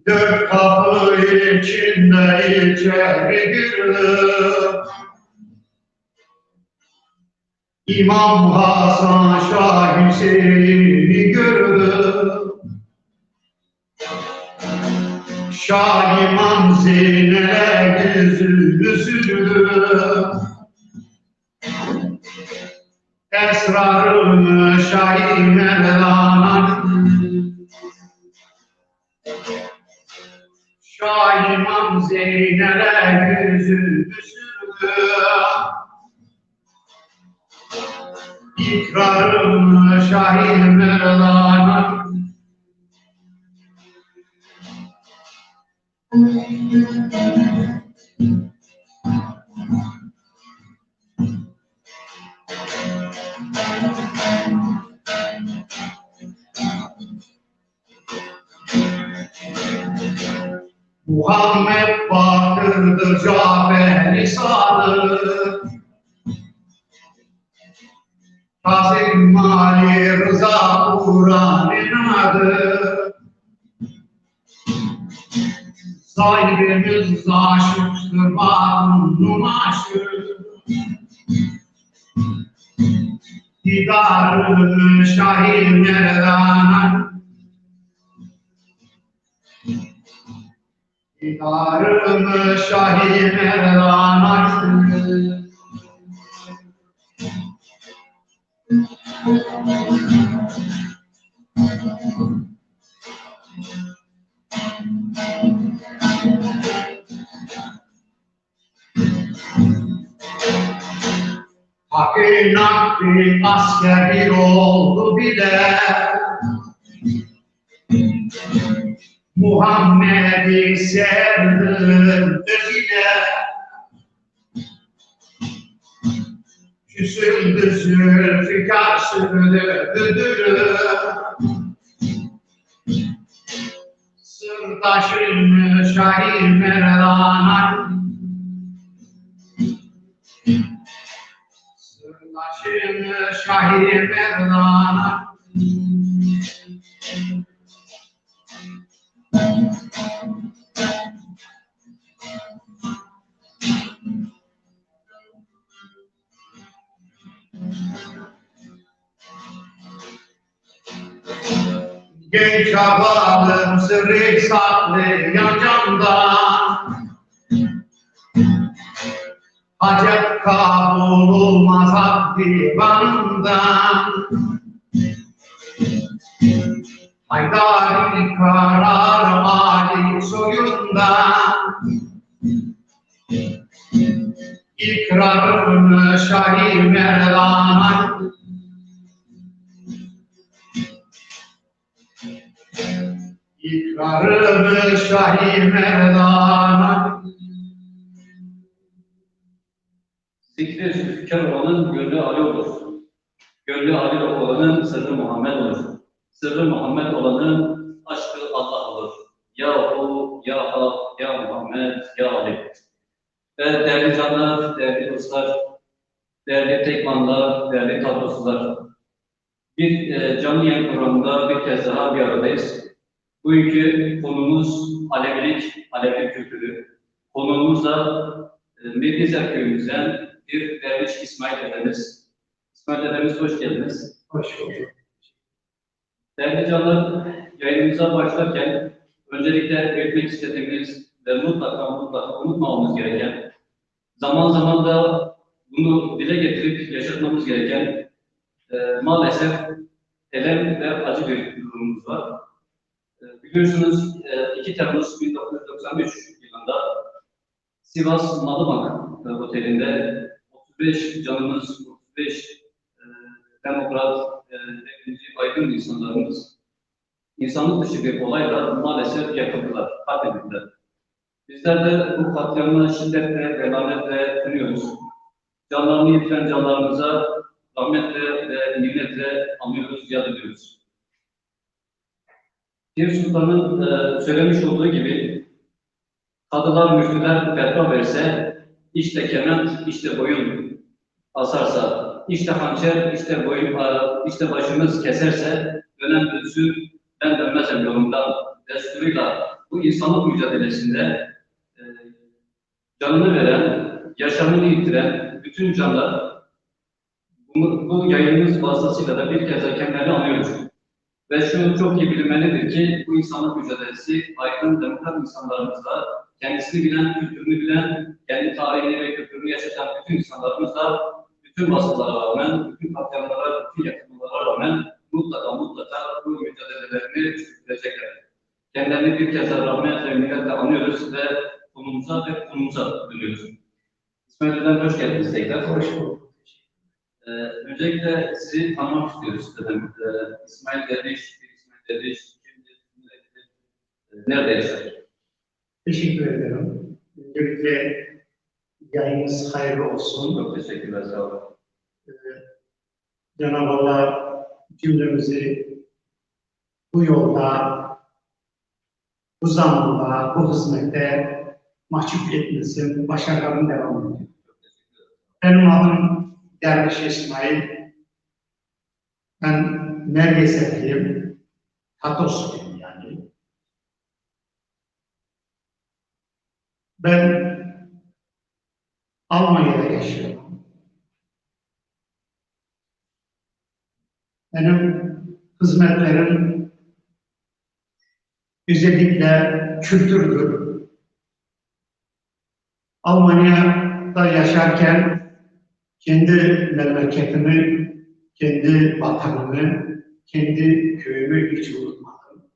Dört kapı içinde içeri girdim. İmam Hasan Şah Hüseyin'i gördüm. Şah İmam Zeynel'e yüzünü sürdüm. Esrarını Şah-ı Merdan'a Şah İmam Zeynel'e yüzünü sürdüm. İkrarımı Şah-ı Merdan'a Muhammed Bakır'dır Cafer lisanı, Kazım Ali Rıza Kur'an'ın adı. Sahibimiz aşıktır Mahmud'un aşığı, Didarı Şah-ı Merdan'a Didarımı Şah-ı Merdan'a Hakkı nakli askeri oldu bile, Muhammed'i sevdim özüyle. Küsüldü Zülfikar sürdü ödülü, Sırdaşım Şah-ı Merdan'a Sırdaşım Şah-ı Merdan'a Genç abalım sırrı saklayan candan, Hacet kabul olmaz hak divanından. Haydari karar Ali soyundan, İkrarını Şah-ı Merdan'a İkrarımı Şah-ı Merdan'a Zikri Zülfikar olanın gönlü Ali olur. Gönlü Ali olanın sırrı Muhammed olur. Sırrı Muhammed olanın aşkı Allah olur. Yahu, Ya Hak, Ya Muhammed, Ya Ali. Ve değerli canlar, değerli dostlar, değerli tekmanlar, değerli kadrosular. Bir canlı yayın programında bir kez daha bir aradayız. Bugünkü konumuz Alevilik, Alevi kültürü. Konuğumuz da Medizer köyümüzden bir derviş İsmail dedemiz. İsmail dedemiz hoş geldiniz. Hoş bulduk. Değerli canlar, yayınımıza başlarken öncelikle belirtmek istediğimiz ve mutlaka unutmamamız gereken, zaman zaman da bunu dile getirip yaşatmamız gereken maalesef elem ve acı bir durumumuz var. Biliyorsunuz 2 Temmuz 1993 yılında Sivas Malıbak Oteli'nde 35 canımız, 35 demokrat, devrimci, aydın insanlarımız insanlık dışı bir olayla maalesef yakıldılar, katledildiler. Bizler de bu katliamı şiddetle ve lanetle kınıyoruz. Canlarını yitiren canlarımıza rahmetle ve minnetle anıyoruz, yad ediyoruz. Pir Sultan'ın söylemiş olduğu gibi, kadılar müftüler fetva verse, işte kement, işte boyun asarsa, işte hançer, işte boyun, işte başımız keserse, dönen dönsün, ben dönmezsem yolumdan desturuyla bu insanlık mücadelesinde canını veren, yaşamını yitiren bütün canlar bu yayınımız vasıtasıyla da bir kez daha kendilerini anıyoruz. Ve şunu çok iyi bilmelidir ki bu insanlık mücadelesi aydın demokrat insanlarımızla, kendisini bilen, kültürünü bilen, kendi tarihini ve kültürünü yaşatan bütün insanlarımızla, bütün baskılara rağmen, bütün katliamlara, bütün yakınmalara rağmen mutlaka bu mücadelelerini sürdürecekler. Kendilerini bir kez daha rahmet ve minnetle anıyoruz ve konumuza dönüyoruz. İsmail Hocam hoş geldiniz tekrar. Hoş bulduk. Öncelikle sizi tanımak istiyoruz dedim. İsmail Derviş, kimdir, nerede yaşar? Teşekkür ederim. Öncelikle yayınınız hayırlı olsun. Çok teşekkürler, sağ olun. Cenab-ı Allah cümlemizi bu yolda, bu zamanda, bu hizmette mahcup etmesin, başarıların devam ediyor. Benim adım Derviş İsmail. Ben Mergezetliyim, Tatosluyum yani. Ben Almanya'da yaşıyorum. Benim hizmetlerim özellikle kültürdür. Almanya'da yaşarken kendi memleketimi, kendi vatanımı, kendi köyümü hiç unutmadım.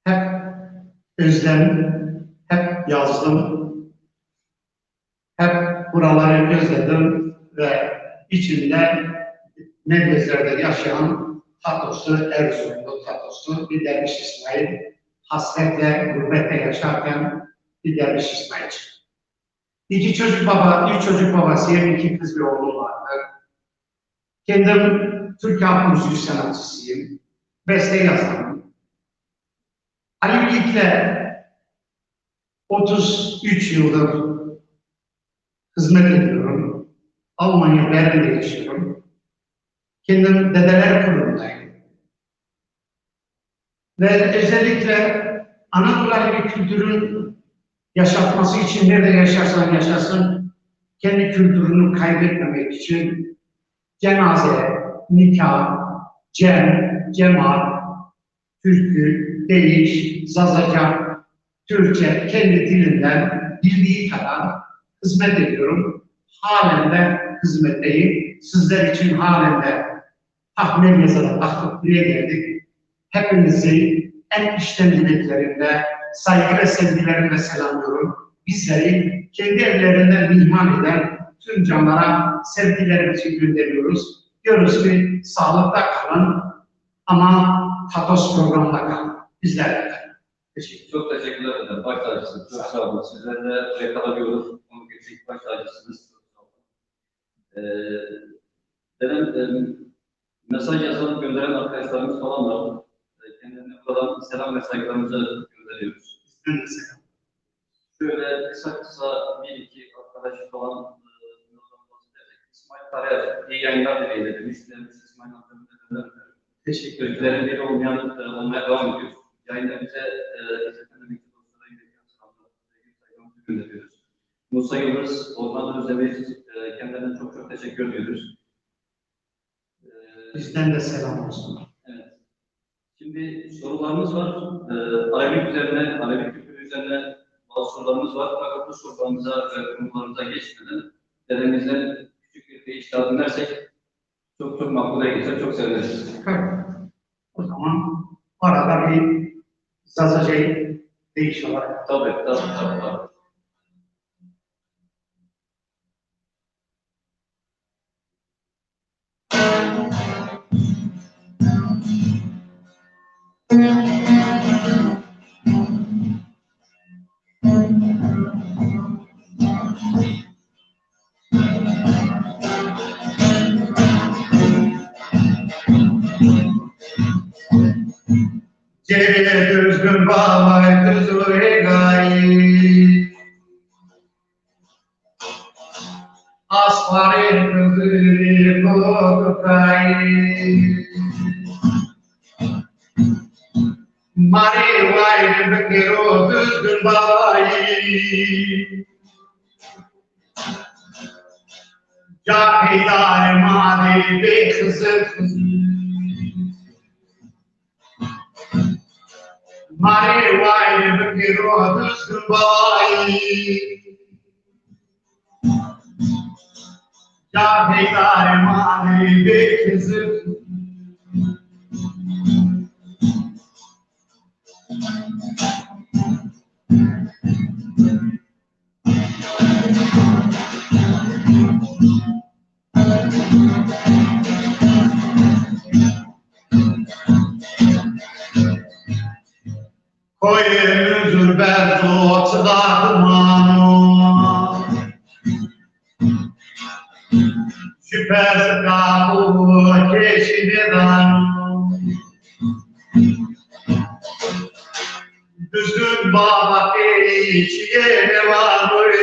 Hep özledim, hep yazdım, hep buraları özledim ve içimde Medveslerde yaşayan Tatoslu, Erzurumlu Tatoslu bir Derviş İsmail, hasretle, gurbette yaşarken bir Derviş İsmail çıktı. İki çocuk babasıyım, iki kız bir oğlum vardı. Kendim Türk halk müziği sanatçısıyım, beste yazarım. Ali Bilgik'le 33 yıldır hizmet ediyorum. Almanya, Berlin'de yaşıyorum. Kendim dedeler kurumundayım. Ve özellikle Anadolu bir kültürün yaşatması için nerede yaşarsan yaşasın, kendi kültürünü kaybetmemek için cenaze, nikah, cemaat, türkü, deyiş, zazacak, Türkçe kendi dilinden bildiği kadar hizmet ediyorum. Halen de hizmetteyim. Sizler için halen de tahmin yazıda taktık buraya geldik. Hepinizi en içten dileklerimle, saygı ve sevgilerimle selamlıyorum. Bizleri kendi evlerinden mihman eden tüm canlara sevgilerimizi gönderiyoruz. Diyoruz ki sağlıkta kalın ama Tatos programda kalın. Bizlerle kalın. Çok teşekkürler ederim. Baş tacısınız. Çok sağ olun. Sizlerle buraya kalabiliyoruz. Onu geçecek baş tacısınız. Çok sağ olun. Benim mesaj yazıp gönderen arkadaşlarımız falan var. Kendilerine buradan selam ve saygılarımızı gönderiyoruz. Bizden de selam. Şöyle kısa bir iki arkadaş falan İsmail Karayer iyi yayınlar dileğiyle demiş. İsmail Hanım'ın Teşekkür ederim. Türklerin biri olmaya devam ediyor. Yayında bize izleten mektup dostlara gönderiyoruz. Musa Yıldız, Orhan Özdemir, kendilerine çok çok teşekkür ediyoruz. Bizden de selam olsun. Evet. Şimdi sorularımız var. Arabik üzerine, Arabik kültürü üzerine bazı sorularımız var. Fakat bu sorularımıza ve konularımıza geçmeden dedemizden küçük bir iştahat dinlersek çok makbule geçer, çok seviniriz. O zaman arada bir zazacayı değiş olarak. Tabii. İşleri düzgün bağlar huzur-i gayb. Asfar-ı huzur-i kutayb. Mari vay bekiro düzgün bağayb. Cahidar mali bekızır Mari vay bekiro düzgün bağayb. Cahidar mali bekızır Koyun zülber tutdağmano Şüphesiz kapı keşinden Düzgün bağ içine varmış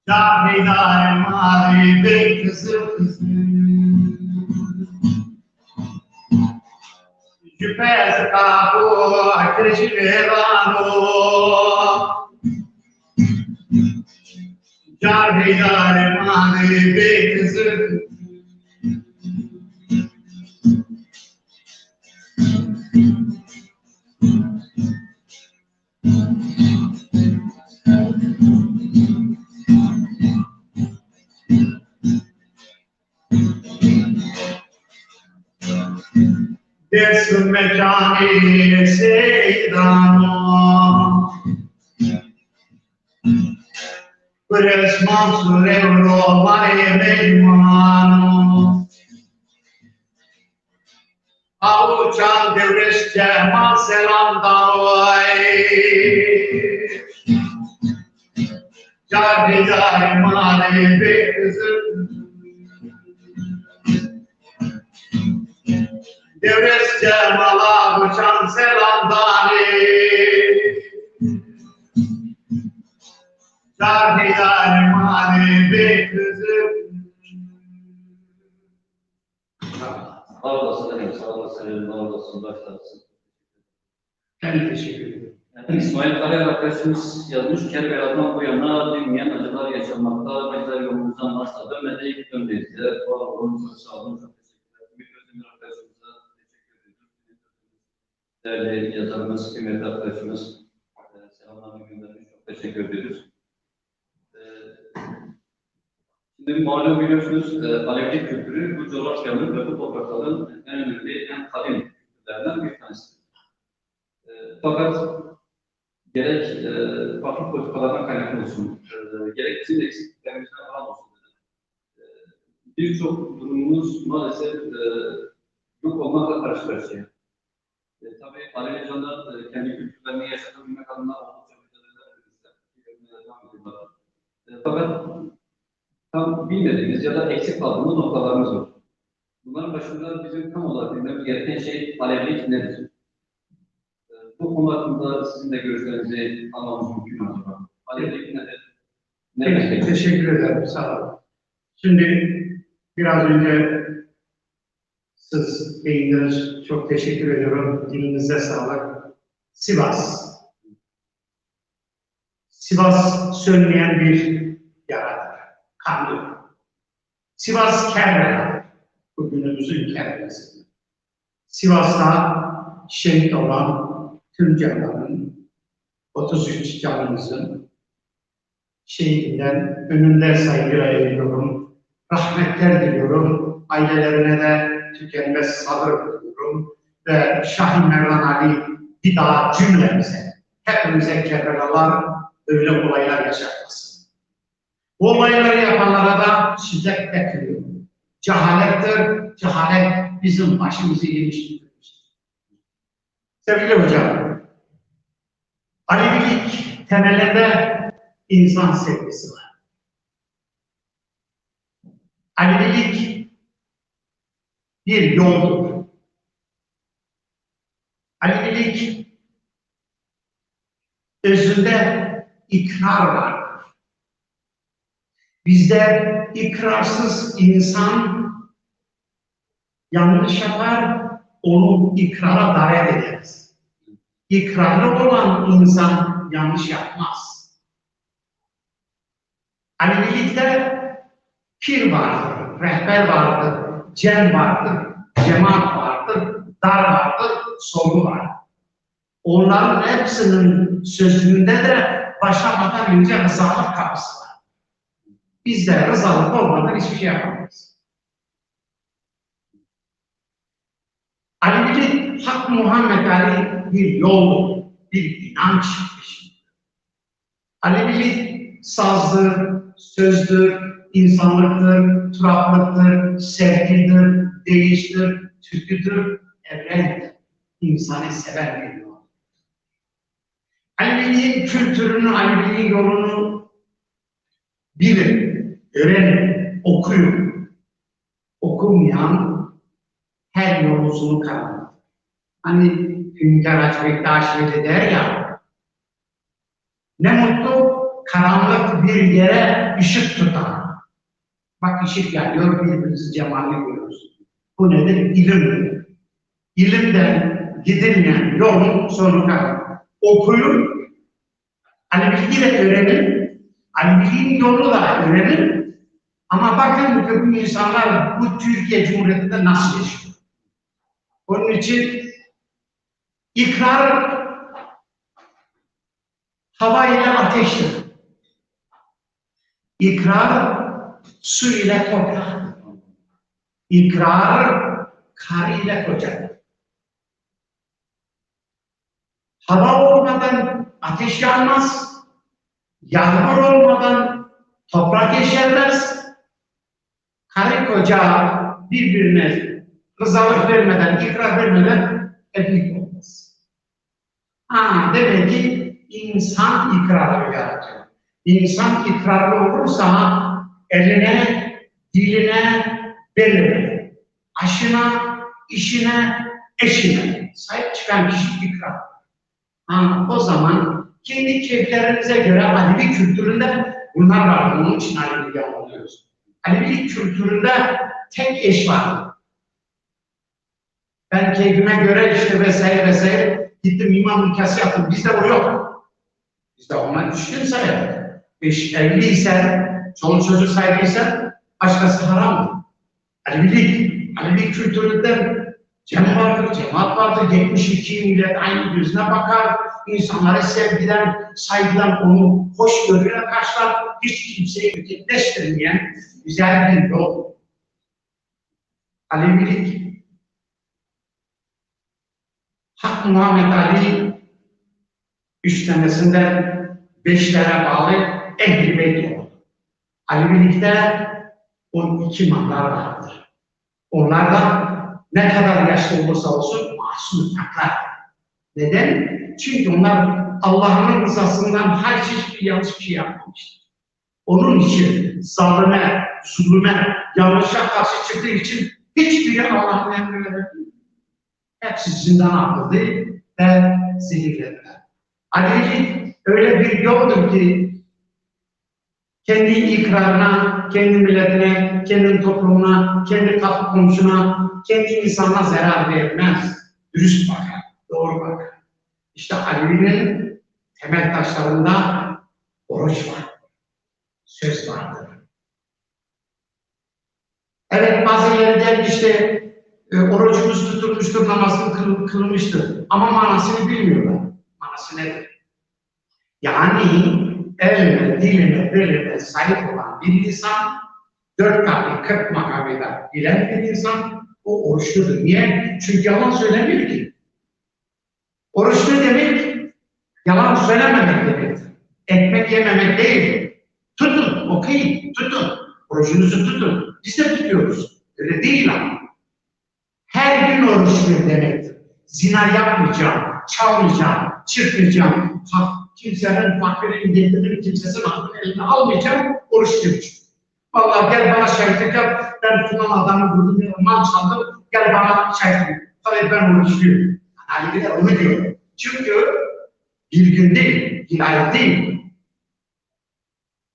Cahidar mali bekızır Şüphesiz kapı keşinden Cahidar mali bekızır Desum mekani seydano Kures mansur evro mare meymano Avuçan devreş cemal selam davay Cahidar mali bekızır Devres cemala uçan selamdani Cahidar mali bekızır Sağ olasın efendim, sağ olasın, var olasın, başlarsın. Ben teşekkür ederim. İsmail Karayer arkadaşımız yazmış, Kerbela'dan bu yana dinleyen acılar yaşamakta, bizler yolumuzdan asla dönmedik, dönmeyiz. Var olun, sağ olun, çok teşekkürler. Ümit Özdemir arkadaşımıza teşekkür ediyoruz. Değerli yazarımız, kıymetli arkadaşımız, selamlarını göndermiş, çok teşekkür ediyoruz. Şimdi malum biliyorsunuz, Alevi kültürü bu coğrafyanın ve bu toprakların en önemli, en kadim kültürlerinden bir tanesi. Fakat gerek farklı politikalardan kaynaklı olsun, gerek bizim eksikliklerimizden falan olsun. Birçok durumumuz maalesef yok olmakla karşı karşıya. Tabii Alevi canlar kendi kültürlerini yaşatabilmek adına oldukça mücadeleler devam ediyorlar. Fakat tam bilmediğimiz ya da eksik kaldığımız noktalarımız var. Bunların başında bizim tam olarak bilmemiz gereken şey Alevilik nedir? Bu konu hakkında sizin de görüşlerinizi almamız mümkün mü acaba? Alevilik nedir? Peki, teşekkür ederim, sağ olun. Şimdi biraz önce siz değindiniz, çok teşekkür ediyorum. Dilinize sağlık. Sivas. Sivas sönmeyen bir yaradır, kandır. Sivas Kerbela, bugünümüzün Kerbela'sı. Sivas'ta şehit olan tüm canların, 33 canımızın şehidinden önünde saygıyla ediyorum. Rahmetler diliyorum. Ailelerine de tükenmez sabır diliyorum. Ve Şah-ı Merdan Ali bir daha cümlemize, hepimize Kerbelalar öyle olaylar yaşatmasın. Bu olayları yapanlara da şiddet bekliyorum. Cehalettir, cehalet bizim başımızı yemiştir. Sevgili hocam, Alevilik temelinde insan sevgisi var. Alevilik bir yoldur. Alevilik özünde ikrar vardır. Bizde ikrarsız insan yanlış yapar, onu ikrara davet ederiz. İkrarlı olan insan yanlış yapmaz. Alevilikte pir vardır, rehber vardır, cem vardır, cemaat vardır, dar vardır, solu vardır. Onların hepsinin sözünde de başlamadan önce rızalık kapısı var. Bizde rızalık olmadan hiçbir şey yapamayız. Alevilik, Hak Muhammed Ali bir yoldur, bir inanç işidir. Alevilik sazdır, sözdür, insanlıktır, turaplıktır, sevgidir, değiştir, türküdür, evrendir. İnsanı seven bir yol. Aleviliğin kültürünü, Aleviliğin yolunu bilin, öğrenin, okuyun. Okumayan her yolculuğunu karanlık. Hani Hünkar Hacı Bektaş öyle der ya, ne mutlu karanlık bir yere ışık tutar. Bak ışık yanıyor, birbirimizi cemalini görüyoruz. Bu nedir? İlimdir. İlimden gidilmeyen yolun sonu karanlık. Okuyun, Alevilik'i de öğrenin, Alevilik'in yolu da öğrenin. Ama bakın bu insanlar bu Türkiye Cumhuriyeti'nde nasıl yaşıyor? Onun için ikrar hava ile ateştir. İkrar su ile toprak. İkrar kar ile kocadır. Hava olmadan ateş yanmaz. Yağmur olmadan toprak yeşermez. Karı koca birbirine rızalık vermeden, ikrar vermeden evlilik olmaz. Demek ki insan ikrarı yaratıyor. İnsan ikrarlı olursa eline, diline, beline, aşına, işine, eşine sahip çıkan kişi ikrar. O zaman kendi keyiflerinize göre Alevi kültüründe bunlar var. Onun için Alevi'yi anlıyoruz. Alevi kültüründe tek eş var. Ben keyfime göre işte vesaire gittim imam nikahı yaptım. Bizde o yok. Bizde ona düşkün sayılır. Evli ise, çoluk çocuk sahibiyse başkası haram. Alevi kültüründe cem vardır, cemaat vardır. 72 millet aynı gözüne bakar. İnsanları sevgiden, saygıdan onu hoşgörüyle karşılar. Hiç kimseyi ötekileştirmeyen güzel bir yol. Alevilik Hak Muhammed Ali 3 tanesinde 5'lere bağlı Ehl-i Beyt yolu. Alevilikte 12 imamlar vardır. Onlar da ne kadar yaşlı olursa olsun masum mutlaklar. Neden? Çünkü onlar Allah'ın rızasından hiçbir yanlış bir şey yapmamıştır. Onun için zalime, zulüme, yanlışa karşı çıktığı için hiçbiri Allah'ın emrine vermiyor. Hepsi zindan atıldı ve zehirlediler. Alevilik öyle bir yoldur ki kendi ikrarına, kendi milletine, kendi toplumuna, kendi kapı komşuna, kendi insanına zarar vermez. Dürüst bakar, doğru bakar. İşte Alevi'nin temel taşlarında oruç var, söz vardır. Evet, bazı yerler işte orucumuz tutulmuştur, namazını kılmıştır. Ama manasını bilmiyorlar. Manası nedir? Yani eline, diline, beline sahip olan bir insan, 4 kalbi, 40 makamıyla bilen bir insan, o oruçludur. Niye? Çünkü yalan söylemiyor ki. Oruç ne demek? Yalan söylememek demektir. Ekmek yememek değil. Tutun, okuyun, tutun. Orucunuzu tutun. Biz de tutuyoruz. Öyle değil ama. Her gün oruçluyum demektir. Zina yapmayacağım, çalmayacağım, çırpmayacağım, kimsenin fakirini getirip kimsesinin hakkını eline almayacağım, oruçluyum. Vallahi gel bana şahitlik yap, ben tutan adamı vurdum, mal çaldım, gel bana şahit. Tabii ben oruçluyum. Ali de onu diyor. Çünkü bir gün değil, bir ay değil.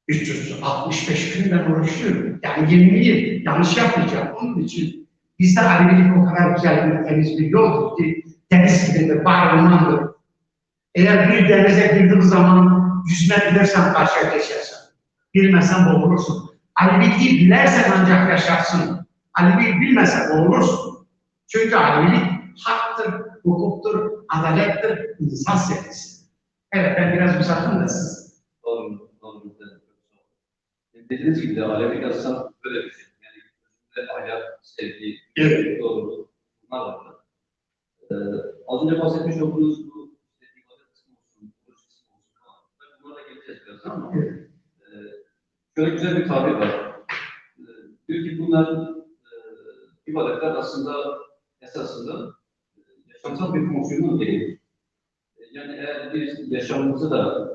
365 gün ben oruçluyum. Yani 20 yıl yanlış yapmayacağım. Onun için bizde Alevilik o kadar güzel bir temiz bir yoldur ki deniz gibidir, bayramlandır. Eğer bir denize girdiğin zaman yüzme bilirsen karşıya geçersin. Bilmezsen boğulursun. Aleviliği bilersen ancak yaşarsın. Aleviliği bilmezsen boğulursun. Çünkü Alevilik haktır, hukuktur, adalettir, insan sevgisi. Evet, ben biraz uzattım da siz. Doğru, doğru. Dediğiniz gibi de Alevilik aslında böyle bir şey. Yani ahlak, sevgi, Evet. doğru. Bunlar var. Az önce bahsetmiş olduğunuz bu ibadet kısmı olsun, oruç kısmı olsun falan. Bunlara da geleceğiz birazdan ama Evet. şöyle güzel bir tabir var. Diyor ki bunlar ibadetler aslında esasında yaşamsal bir fonksiyonu değil. Yani eğer biz yaşamımızı da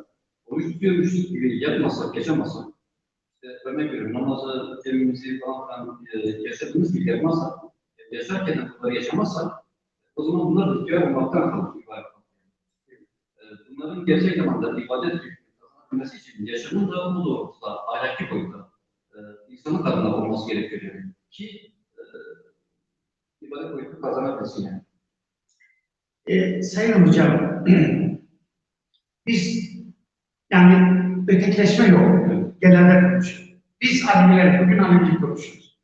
oruç tutuyormuşuz gibi yapmasak, yaşamasak, örnek veriyorum, namazı, cemimizi falan yaşadığımız gibi yapmazsak, yaşarken bunları yaşamazsak, o zaman bunlar ritüel olmaktan kalır ibadet. Bunların gerçek anlamda ibadet kazanabilmesi için yaşamın da bu doğrultuda, ahlaki boyutta insanın kadına olması gerekiyor yani. Ki ibadet boyutu kazanabilsin yani. Sayın hocam, biz yani ötekileşme yok. Genelde konuşuyoruz. Biz Aleviler bugün Alevilik konuşuyoruz.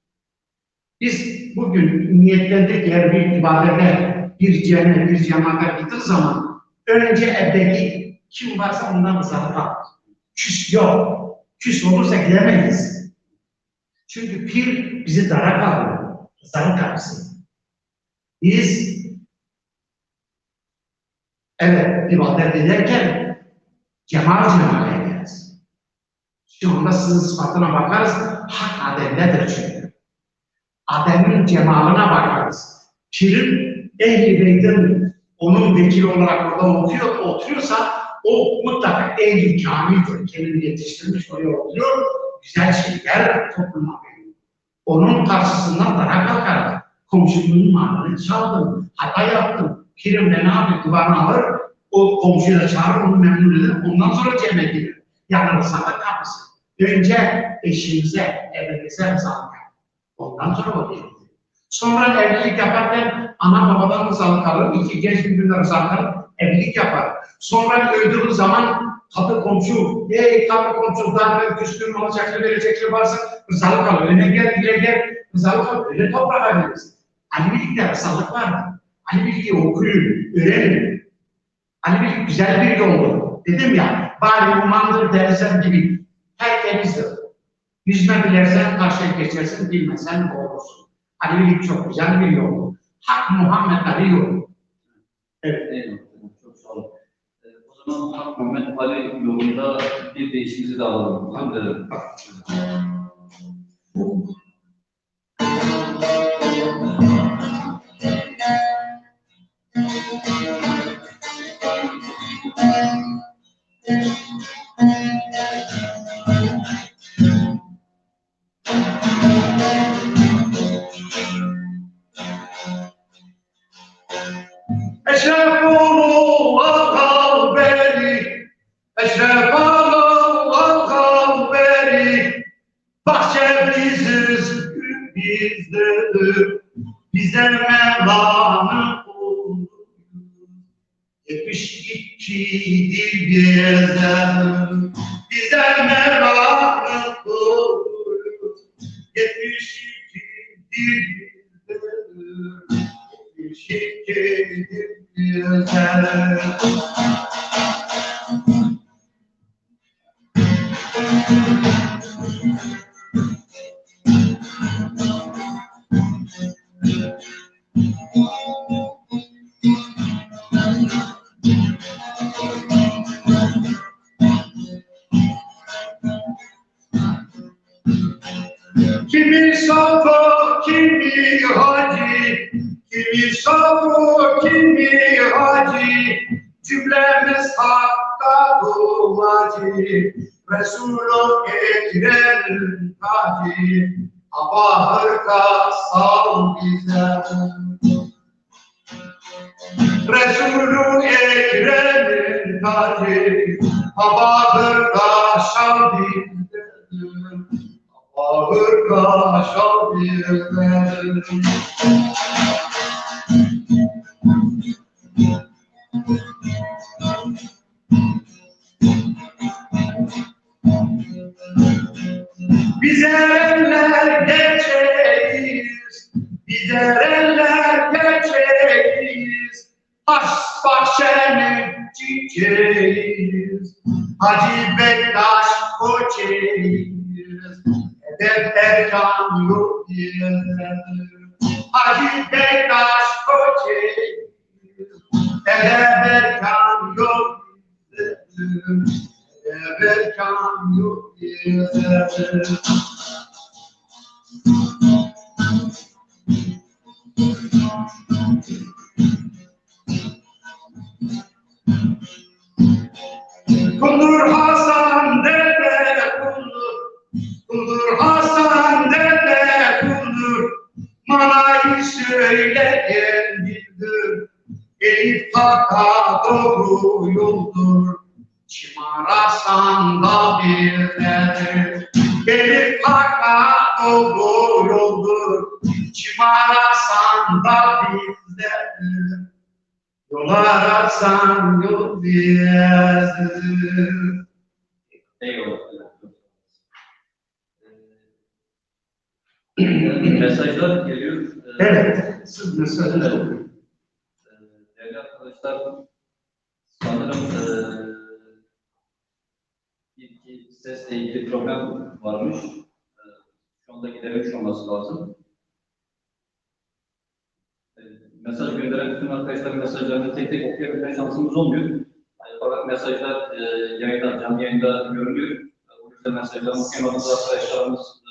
Biz bugün niyetlendik eğer bir ibadete, bir cem'e, bir cemaate gittiği zaman önce evdeki kim varsa ondan uzak kal. Küs yok. Küs olursa gidemeyiz. Çünkü pir bizi dara kalıyor. Rıza'nın kapısı. Biz evet ibadet ederken cemal ederiz. Şu anda sizin sıfatına bakarız, hak Adem'dedir çünkü. Adem'in cemalına bakarız. Pirin Ehl-i Beyt'in onun vekili olarak orada oturuyorsa o mutlaka Ehl-i Kamil'dir. Kendini yetiştirmiş oraya oturuyor. Güzel şeyler topluma veriyor. Onun karşısından dara kalkar. Komşunun malını çaldım, hata yaptım. Pirim de ne yapıyor? Duvarını alır, o komşuyu da çağırır, onu memnun eder. Ondan sonra cennete girer. Yani Rıza'nın kapısı. Önce eşimize, evimize rızalık. Ondan sonra o gelir. Sonra evlilik yaparken ana babadan rızalık alır, iki genç birbirine rızalık alır, evlilik yapar. Sonra öldüğü zaman kapı komşu, kapı komşu, darbe, küskün, alacaklı, verecekli varsa rızalık alır. Öne gel, bile gel, rızalık alır. Öyle toprağa veririz. Alevilikte rızalık var. Alevilik'i okuyun, öğrenin. Alevilik güzel bir yoldur. Dedim ya, bari umandır, dersen gibi. Tertemizdir. Yüzme bilersen karşıya geçersin, bilmesen boğulursun. Alevilik çok güzel bir yol. Hak Muhammed Ali yolu. Evet. Eyvallah. Çok sağ olun. O zaman Hak Muhammed Ali yolunda bir değişimizi de alalım. Hamdülillah. Eşref Allah kalberi, Eşref Allah kalberi, bahçe biziz, gün bizdedir, bize Mevla'nın kulu. 72'dir gezerim, bize Mevla'nın kulu. 72'dir bizdedir, şirketim güzel. Kimi sapık, kimi hacı, kimi sapık, kimi hacı, cümlemiz hakka duacı, Resul-u Ekrem'in tacı, Abahırka sal bize. Resulü Ekrem'in tacı, Abahırka şal bize. Abahırka şal bize. Biz erenler geçeriz, biz erenler geçeriz, Taş bahçenin çiçeğiyiz, Hacı Bektaş koçeyiz, Edep erkan yok diyelim, Hacı Bektaş koçeyiz, Edep erkan yok diyelim. Erkan yok diyelim. Kundur Hasan dede kundur Hasan dede kundur, manayı söyleyen bildir, Elif taka doğru yoldur. Çimarasan da birdedir, Elif haka doğru yoldur. Çimarasan da bizdedir, yol ararsan yol bizdedir. Eyvallah. Mesajlar geliyor. Evet, siz mesajlar okuyun. Değerli arkadaşlar, sanırım bir sesle ilgili problem varmış. Şu anda giderilmiş olması lazım. Mesaj gönderen bütün arkadaşların mesajlarını tek tek okuyabilme şansımız olmuyor. Fakat mesajlar yayında, canlı yayında görünüyor. O yüzden mesajları okuyamadığımız arkadaşlarımız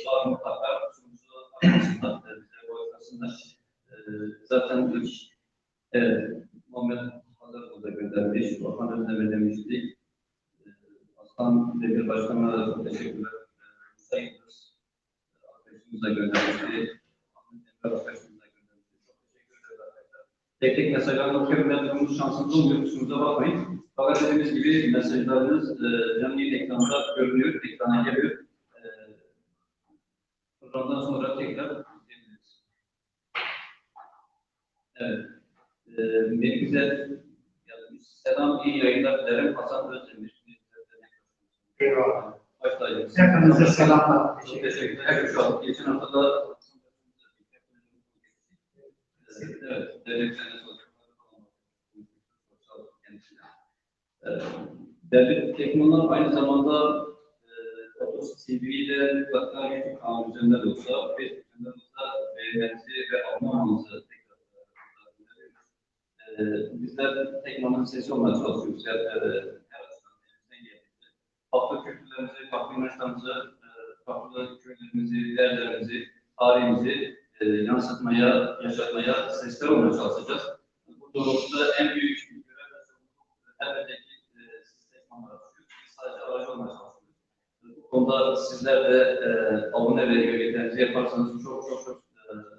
var mutlaka. Sunumuzu arkasında bize ulaşmasınlar. Zaten Muhammed Hazır da göndermiş. Orhan Özdemir demiştik. Aslan Demir Başkanı'na da çok teşekkürler. Sayınız arkadaşımıza göndermişti. Ahmet Demir arkadaşımıza göndermişti. Çok teşekkür ederiz arkadaşlar. Tek tek mesajlarını okuyabilmemiz şansımız olmuyor. Kusurumuza bakmayın. Fakat dediğimiz gibi mesajlarınız canlı yayın ekranında görünüyor. Ekrana geliyor. Programdan sonra tekrar izleyebiliriz. Evet. Bize yazmış. Selam, iyi yayınlar dilerim. Hasan Özdemir. Eyvallah. Başlayalım. Hepinize selamlar. Çok teşekkür ederim. Şu an geçen haftada evet, devletlerine devlet teknolojisi aynı zamanda Fotos TV ile mutlaka YouTube kanalı üzerinde de olsa, Facebook üzerinde de olsa beğenmenizi ve abone olmanızı tekrar bizler teknolojinin sesi olmaya çalışıyoruz. Her açıdan elimizden geldiğince. Farklı kültürlerimizi, farklı inançlarımızı, farklı köylerimizi, değerlerimizi, tarihimizi yansıtmaya, yaşatmaya, sesler olmaya çalışacağız. Bu doğrultuda en büyük görev ve sorumluluk elbette ki siz teknolojiler açıyoruz. Biz sadece aracı olmaya çalışıyoruz. Bu konuda sizler de abone ve üyeliklerinizi yaparsanız çok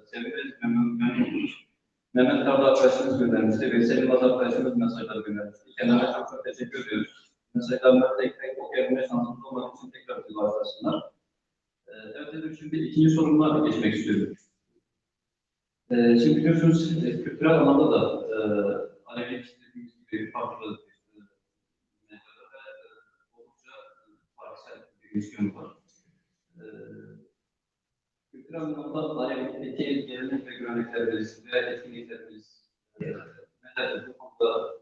seviniriz, memnun oluruz. Mehmet Karlı arkadaşımız göndermişti ve Selim Baz arkadaşımız mesajları göndermişti. Kendilerine çok teşekkür ediyoruz. Mesajlarını tek tek okuyabilme şansımız olmadığı için tekrar bizi başlasınlar. Evet dedim, şimdi ikinci sorumla geçmek istiyorum. Şimdi biliyorsunuz kültürel anlamda da Alevilik dediğimiz gibi farklı ve oldukça tarihsel bir ilişkin var. Kültürel anlamda Alevilik'teki gelenek ve göreneklerimiz ve etkinliklerimiz neler? Bu konuda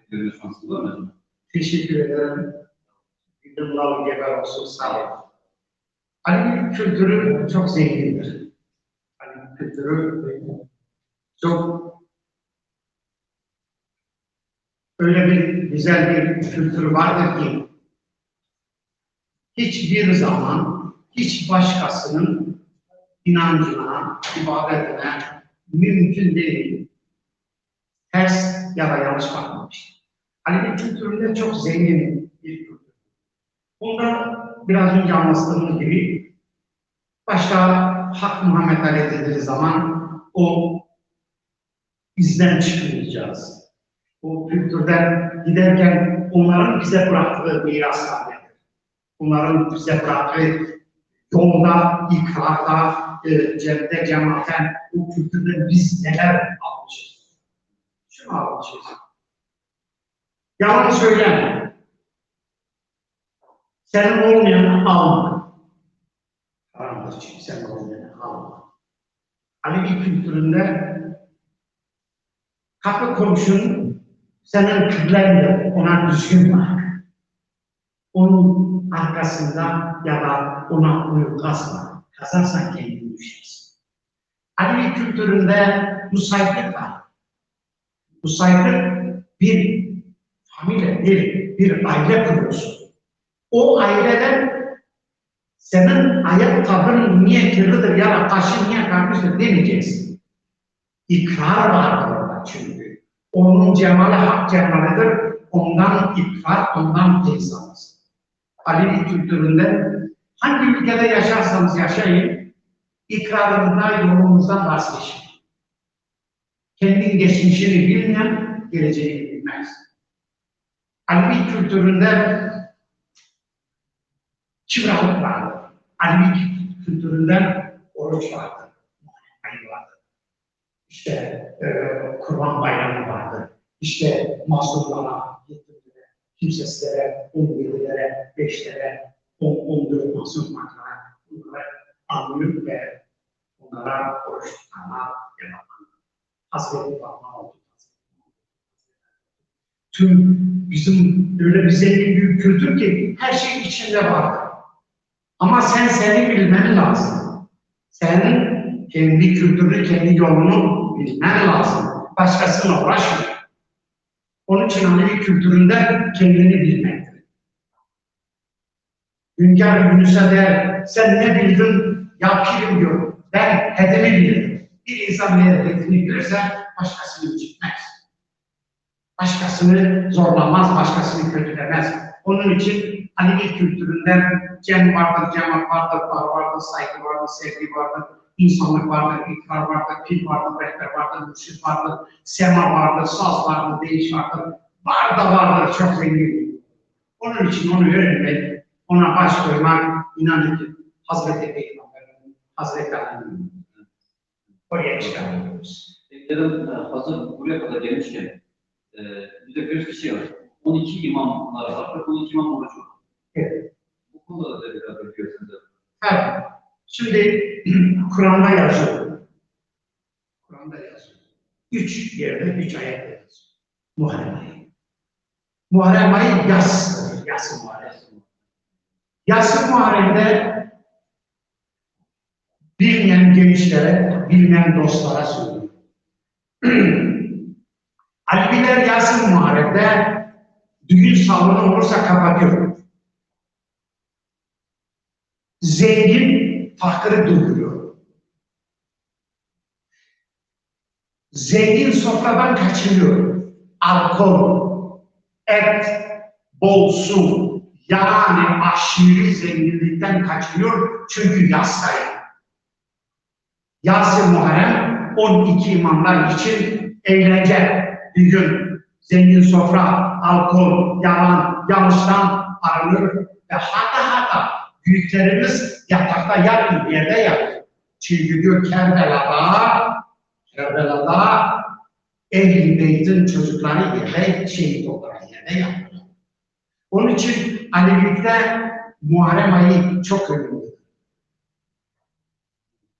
görüyor şansınız var mı? Teşekkür ederim. Yıllar geber olsun, sağ olun. Alevi kültürü çok zengindir. Alevi kültürü çok öyle bir güzel bir kültürü vardır ki hiçbir zaman hiç başkasının inancına, ibadetine mümkün değil. Ters ya da yanlış bakmamıştır. Alevi kültüründe çok zengin bir kültür. Bunda biraz önce anlattığımız gibi Başta Hak Muhammed Ali dediği zaman o izden çıkmayacağız. O kültürden giderken onların bize bıraktığı miraslar nedir? Onların bize bıraktığı yolda, ikrarda, cemde, cemaaten o kültürden biz neler almışız? Şunu almışız. Yalan söyleme. Senin olmayanı alma. Haramdır çünkü senin olmayanı alma. Alevi kültüründe kapı komşunun senin kıblendir, ona düzgün bak. Onun arkasında ya da ona uyum kazma. Kazarsan kendini düşersin. Alevi kültüründe musaylık var. Musaylık bir familya, bir aile kuruyorsun. O aileden senin ayak tavrın niye kirlidir ya da kaşın niye kalmıştır demeyeceksin. İkrar vardır orada çünkü. Onun cemali hak cemalidir. Ondan ikrar, ondan teyze alırsın. Alevi kültüründe hangi ülkede yaşarsanız yaşayın, ikrarınızdan, yolunuzdan vazgeçin. Kendin geçmişini bilmeyen, geleceğini bilmez. Alevi kültüründe çıralık vardır. Alevi kültüründe oruç vardır. Ayı vardır. İşte Kurban Bayramı vardır. İşte mazlumlara, yetimlere, kimsesizlere, 17'lere, 5'lere, 14 mazlum varlar. Bunları anlıyor ve onlara oruç tutanlar yapar. Hazreti Fatma oldu. Tüm bizim öyle bir zengin bir kültür ki her şey içinde vardır. Ama seni bilmen lazım. Senin kendi kültürünü, kendi yolunu bilmen lazım. Başkasına uğraşma. Onun için Alevi kültüründe kendini bilmektir. Hünkâr Yunus'a der, sen ne bildin? Ya pirim diyor. Ben hedemi bilirim. Bir insan ne hedefini bilirse başkasını incitmez. Başkasını zorlamaz, başkasını kötülemez. Onun için Alevi kültüründen cem vardır, cemaat vardır, bağ vardır, saygı vardır, sevgi vardır, insanlık vardır, ikrar vardır, pil vardır, rehber vardır, mürşit vardır, sema vardır, saz vardır, değiş vardır. Var da vardır, çok zengin. Onun için onu öğrenmek, ona baş koymak, inanın ki Hazreti Peygamber'in, Hazreti Ali'nin oraya çıkartıyoruz. Beklerim, hazır buraya kadar gelmişken, bizde bir kişi var. 12 imamlar var ve 12 imam orucu var. Evet. Bu konuda da biraz biliyorsunuz. Evet. Şimdi Kur'an'da yazıyor. Kur'an'da yazıyor. 3 yerde, 3 ayette yazıyor. Muharrem ayı. Muharrem ayı yasdır. Yas Muharrem. Yas Muharrem'de bilmeyen gençlere, bilmeyen dostlara söylüyor. Aleviler Yas Muharrem'de düğün salonu olursa kapatıyor. Zengin fakiri duyuruyor. Zengin sofradan kaçırıyor. Alkol, et, bol su, yani aşırı zenginlikten kaçırıyor çünkü yastayım. Yas-ı Muharrem 12 imamlar için eğlence, bir gün zengin sofra, alkol, yalan, yanlıştan arınır ve hatta büyüklerimiz yatakta yatın, yerde yatır. Çünkü diyor Kerbela'da Ehl-i Beyt'in çocukları yerde şehit olarak yerde yatır. Onun için Alevilikte Muharrem ayı çok önemli.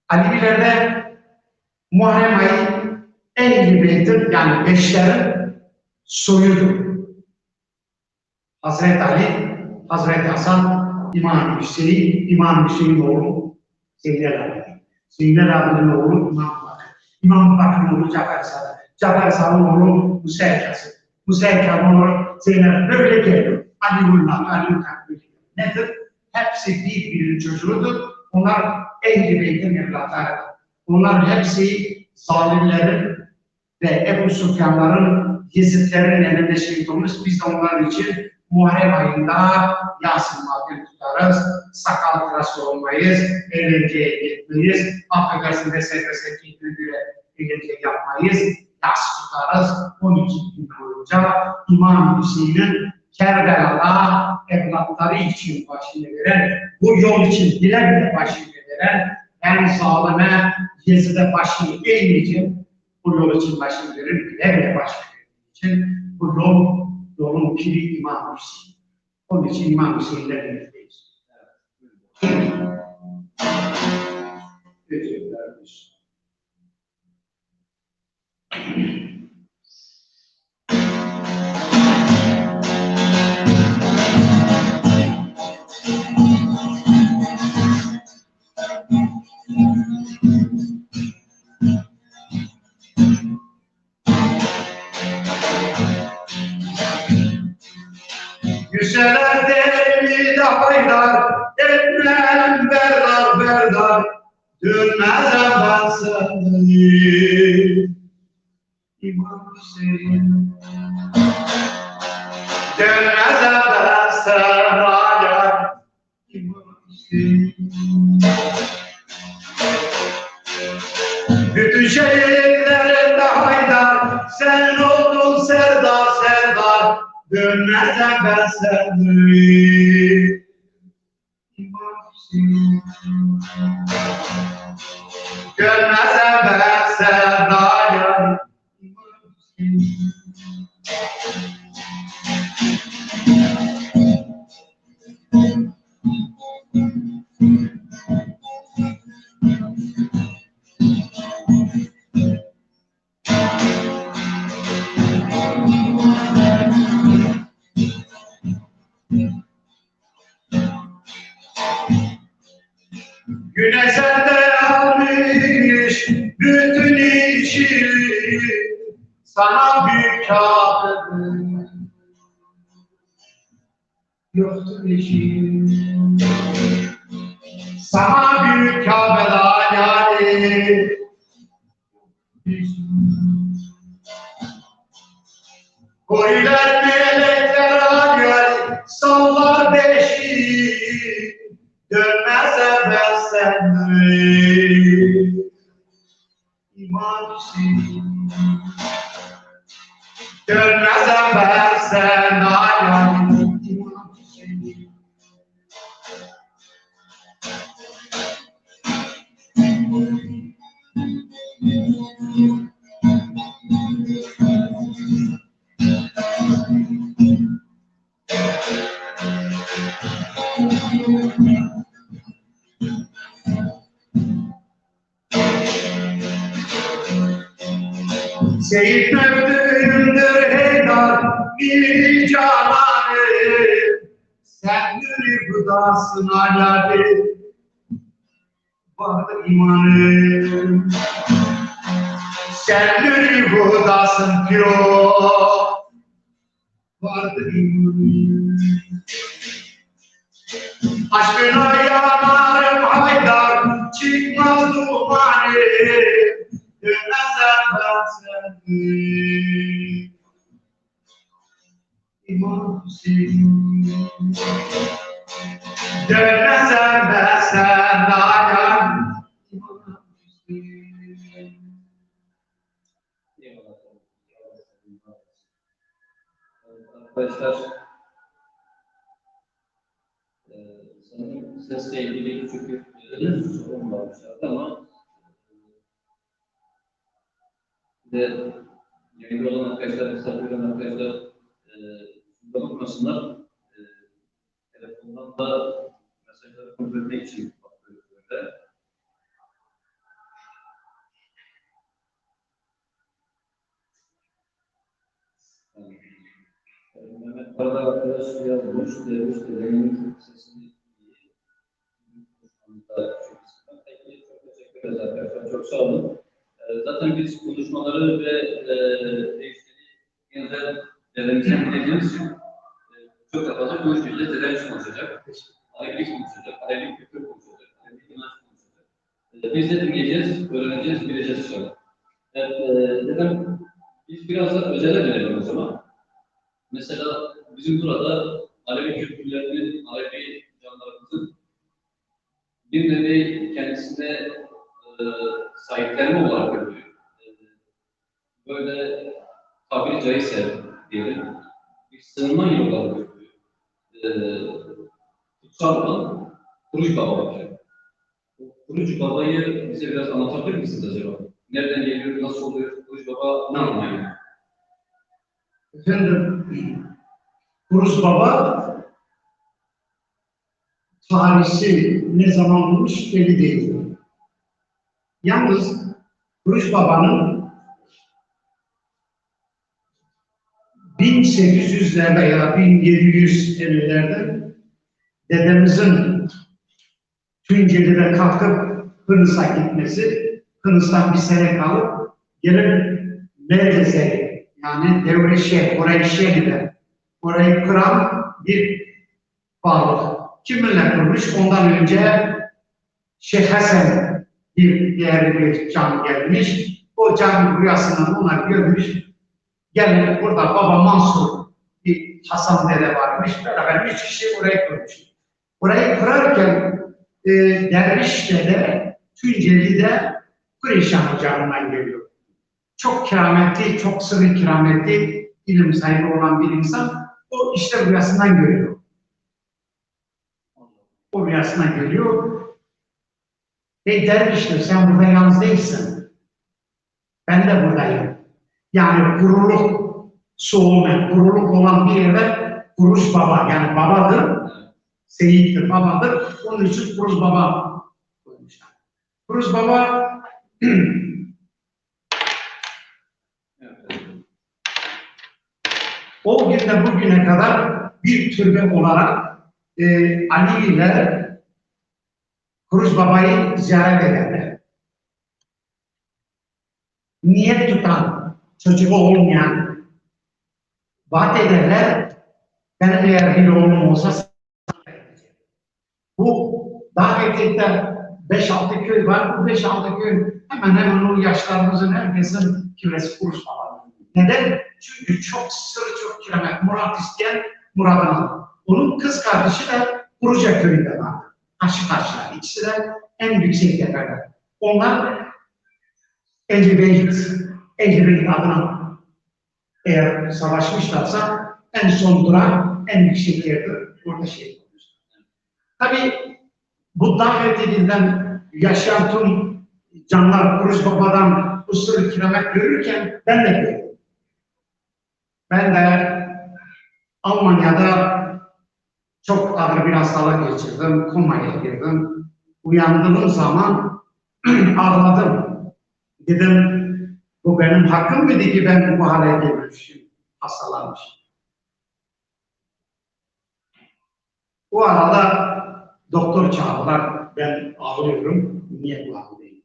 Alevilerde Muharrem ayı Ehl-i Beyt'in yani beşlerin soyudur. Hazreti Ali, Hazreti Hasan, İmam Hüseyin, İmam Hüseyin oğlu Zeynel abi. Zeynel abinin oğlu İmam Bakır. İmam Bakır'ın oğlu Cafer Sadık. Cafer Sadık'ın oğlu Musa Ekası. Musa Ekası'nın oğlu Zeynel. Böyle geliyor. Aliullah, Aliullah. Nedir? Hepsi birbirinin çocuğudur. Onlar Ehl-i Beyt'in evlatları. Onlar hepsi zalimlerin ve Ebu Sufyanların, Yezidlerin elinde şehit olmuş. Biz de onların için Muharrem ayında Yasin Maddin tutarız, sakal tıraşı olmayız, eğlenceye gitmeyiz, affedersin desek güldüre eğlence yapmayız, yas tutarız. 12 gün boyunca İmam Hüseyin'in Kerbela'da evlatları için başını veren, bu yol için dile bile başını veren, en zalime Yezid'e başını eğmeyeceğim, bu yol için başını verir, bile bile başını verdiği için bu yolun piri İmam Hüseyin. Onun için İmam Hüseyin'le birlikteyiz. Teşekkürler. Güzeler deli de haydar, etmem berdar, dönmezem ben seni. İmam Hüseyin, dönmezem ben sana, İmam Hüseyin. Bütün şehirlerinde haydar, sen oldun serdar, dönmezem ben seni. İmam Hüseyin, dönmezem ben serdar, İmam Hüseyin. Güneş elde almış bütün işi, sana büyük kâfir yoktur işi. Sana büyük Kabe'da yani koylar melekler ağır, sallar beşi, dönmezem ben seni. İmam Hüseyin, dönmezem ben seni. İmam Hüseyin. Seyit mevdüğümdür heydar bir cananı, sen nuri gıdasın alâli, vardır imanı. Sen nuri gıdasın piro, vardır imanı. Aşkına yanarım haydar, çıkmaz dumanı, dönmezem ben seni. İmam Hüseyin, dönmezem ben seni. İmam Hüseyin. Arkadaşlar, sanırım sesle ilgili küçük bir sorun varmışlardı ama bir de yayında olan arkadaşlar, misafir olan arkadaşlar unutmasınlar. Telefondan da mesajları kontrol etmek için bakıyoruz böyle. Mehmet Karada arkadaş yazmış, demiş de benim sesini peki, çok teşekkür ederiz arkadaşlar, çok sağ olun. Zaten biz konuşmaları ve değişikliği yeniden dedemizden bildiğimiz için çok da fazla konuşmayacağız. Dedemiz konuşacak, Alevilik konuşacak, Alevilik kültür konuşacak, Alevilik inanç konuşacak. Biz de dinleyeceğiz, öğreneceğiz, bileceğiz inşallah. Evet, dedem, biz biraz da özele dönelim o zaman. Mesela bizim burada Alevi kültürlerinin, Alevi canlarımızın bir nevi kendisine sahiplenme olarak görüyor. Böyle tabiri caizse diyelim, bir sığınma yeri olarak görüyor. Kutsal olan Kuruç Baba var. Kuruç Baba'yı bize biraz anlatabilir misiniz acaba? Nereden geliyor, nasıl oluyor? Kuruç Baba ne anlıyor? Efendim, Kuruç Baba tarihi ne zaman olmuş belli değil. Yalnız Kuruç Baba'nın 1800'lerde ya da 1750'lerde dedemizin Tunceli'de kalkıp Kıbrıs'a gitmesi, Kıbrıs'tan bir sene kalıp gelip Merkez'e, yani Devreşe, Kureyşe'de orayı kuran bir varlık. Kiminle kurmuş? Ondan önce Şeyh Hasan bir değerli bir can gelmiş. O can rüyasından ona görmüş. Gelip burada Baba Mansur bir Hasan dede varmış. Beraber 3 kişi oraya kurmuş. Orayı kurarken Derviş dede Tunceli'de Kureyşan Ocağı'ndan geliyor. Çok kerametli, çok sırrı kerametli, ilim sahibi olan bir insan. O işte rüyasından görüyor. O rüyasından görüyor. Derviş diyor, sen burada yalnız değilsin. Ben de buradayım. Yani gururluk, soğuma, gururluk olan bir yere Kuruç Baba, yani babadır, seyittir, babadır. Onun için Kuruç Baba koymuşlar. Kuruç Baba o günden bugüne kadar bir türbe olarak Ali'ler Kuruç Baba'yı ziyaret ederler. Niyet tutan, çocuğu olmayan, vaat ederler, benim eğer bir oğlum olsa bu Dağbekir'de 5-6 köy var, bu 5-6 köy hemen hemen o yaşlarımızın herkesin küresi Kuruç Baba. Neden? Çünkü çok sır, çok keramet, murat isteyen muradını alır. Onun kız kardeşi de Kuruca köyünde vardı. Karşı karşıya. İkisi de en yüksek tepeler. Onlar Ehli Beyt adına eğer savaşmışlarsa en son duran en yüksek yerdir. Orada şehit olmuşlar. Tabii bu davet edilen yaşayan tüm canlar Kuruç Baba'dan bu sırrı keramet görürken ben de görüyorum. Ben de Almanya'da çok ağır bir hastalık geçirdim, komaya girdim. Uyandığım zaman ağladım. Dedim, bu benim hakkım mıydı ki ben bu hale gelmişim, hastalanmış. O arada doktor çağırdılar, ben ağlıyorum, niye bu haldeyim?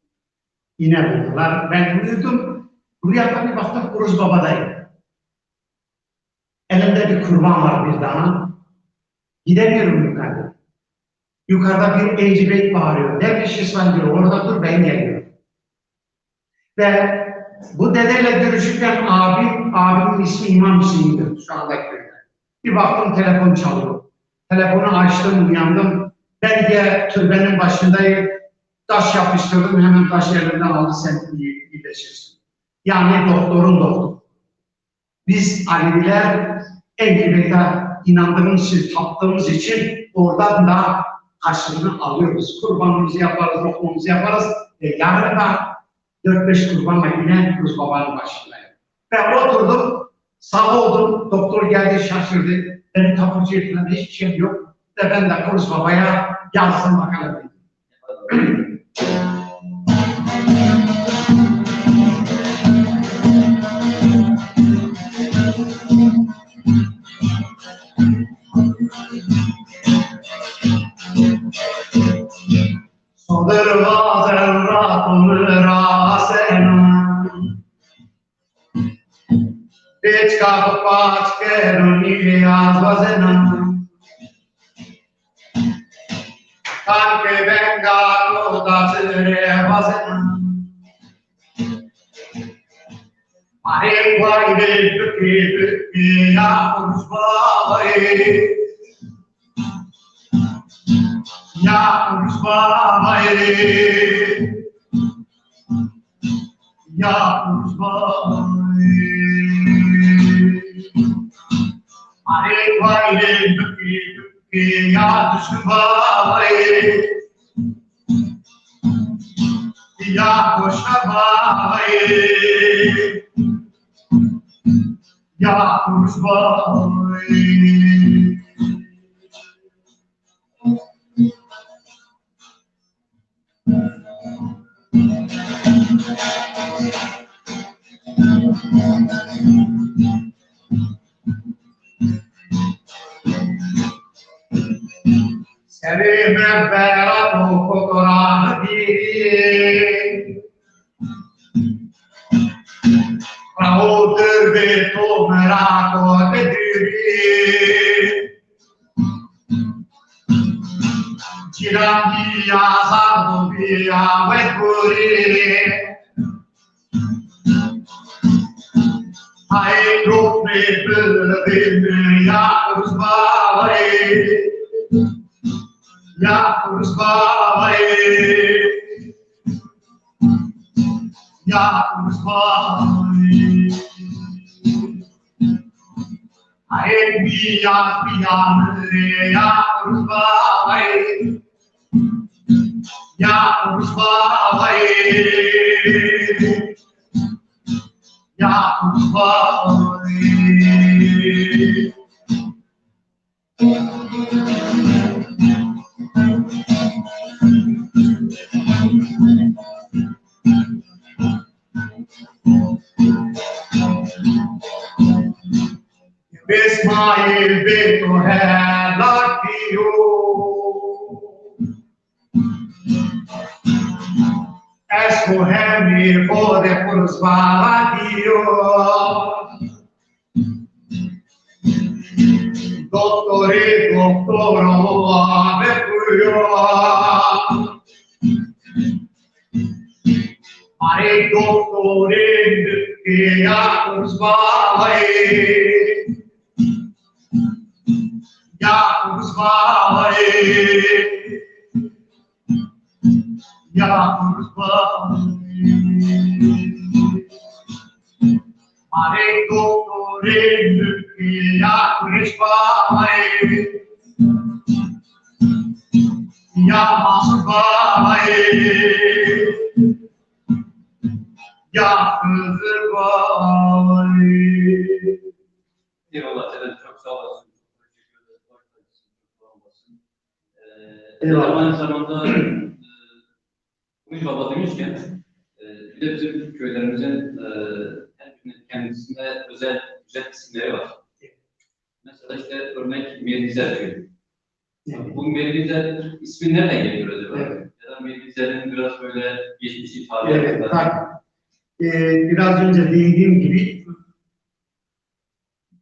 Yine buldular, ben uyudum, rüyada bir baktım Kuruç Baba'dayım. Elimde bir kurban var bir daha. Gidemiyorum yukarıda. Yukarıda bir Ehli Beyt bağırıyor. Derviş İslam diyor, orada dur ben geliyorum. Ve bu dedeyle görüşürken abimin ismi İmam Hüseyin'dir şu anda köyde. Bir baktım telefon çalıyor. Telefonu açtım, uyandım. Ben de türbenin başındayım. Taş yapıştırdım, hemen taş elimden aldı, sen iyileşirsin. Yani doktorun doktoru. Biz Aleviler Ehli Beyt'e inandığımız için, taptığımız için oradan da karşılığını alıyoruz. Kurbanımızı yaparız, lokmamızı yaparız. Yarın da 4-5 kurbanla yine Kuruç Baba'nın başındayım. Ben oturdum, sağ oldum, doktor geldi şaşırdı. Benim tapucu etmem hiçbir şey yok. Ve ben de Kuruç Baba'ya yazdım bakalım. Sodır Ratımı Rasena Pečka Pačke Runija Zvazena Tanke Venga Kodacire Vazena Mare Guaide Püki Püki Ya Kuruç Baba'yı Ya Rüzbâ-i Ya Rüzbâ-i Are vayle bükki ya Rüzbâ-i Ya Hoşabâi Ya Rüzbâi Sevime berat o Kur'an-ı Kerim Rahodır ve to merak o dediri Cirani yazardu biya ve kuri Hay rukme bülbül ya Rüzbâi Ya Rüzbâi Ya Rüzbâi Hay biya biyanı ya Rüzbâi Ya Rüzbâi Ya Rüzbâi İsmail beto hai lakio Esco hemi fode por sbaladio Dottore dottoro ave puyo Mare dottore che ya por sbaladio Ya Rüzbâi Ya Rüzbâi Mare dottore mülki Ya Rüzbâi Ya Masbâi Ya Rüzbâi Eyvallah Sedat, çok sağ olasın. Eyvallah. Aynı zamanda Ümit Baba demişken bir de bizim köylerimizin her birinin kendisinde özel güzel isimleri var. Mesela işte örnek Mirgizer köyü. Bu Mirgizer ismi nereden geliyor acaba? Evet. Ya da Mirgizer'in biraz böyle geçmişi tarihi. Evet, bak, biraz önce dediğim gibi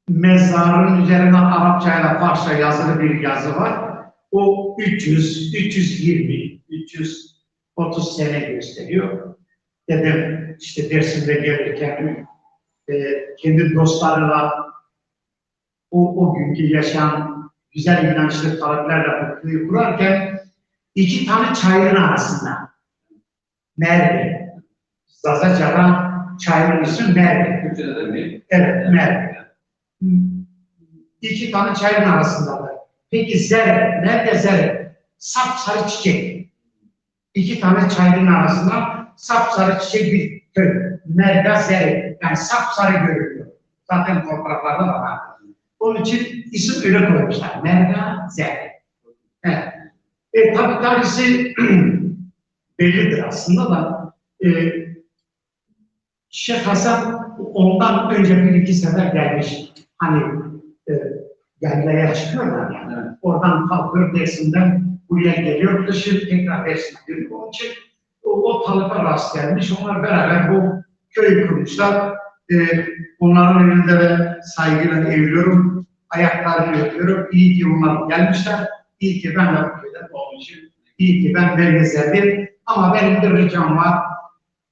mezarın üzerine Arapçayla Farsça yazılı bir yazı var. O 300, 320, 330 sene gösteriyor. Dedem işte Dersim'de gelirken kendi dostlarıyla o günkü yaşayan güzel inançlı taliplerle bu köyü kurarken 2 tane çayırın arasında Merve, Zazaca'da çayırın ismi Merve. Türkçe'de de mi? Evet, Merve. 2 tane çayırın arasındalar. Peki zere, nerede zere? Sapsarı çiçek. 2 tane çayırın arasında sapsarı çiçek bir köy. Merve zere. Yani sapsarı görünüyor. Zaten topraklarda da var. Onun için isim öyle koymuşlar. Merve zere. Evet. Tabii tarihisi bellidir aslında da Şeyh Hasan ondan önce 1-2 sefer gelmiş. Hani yaylaya çıkıyorlar yani. Evet. Oradan kalkıyor Dersim'den buraya geliyor. Kışın tekrar Dersim'e geliyor. Onun için o talibe rast gelmiş. Onlar beraber bu köyü kurmuşlar. Onların önünde de saygıyla eğiliyorum. Ayaklarını öpüyorum. İyi ki onlar gelmişler. İyi ki ben de bu köyden olmuşum. İyi ki ben Mergizer'dim. Ama benim bir ricam var.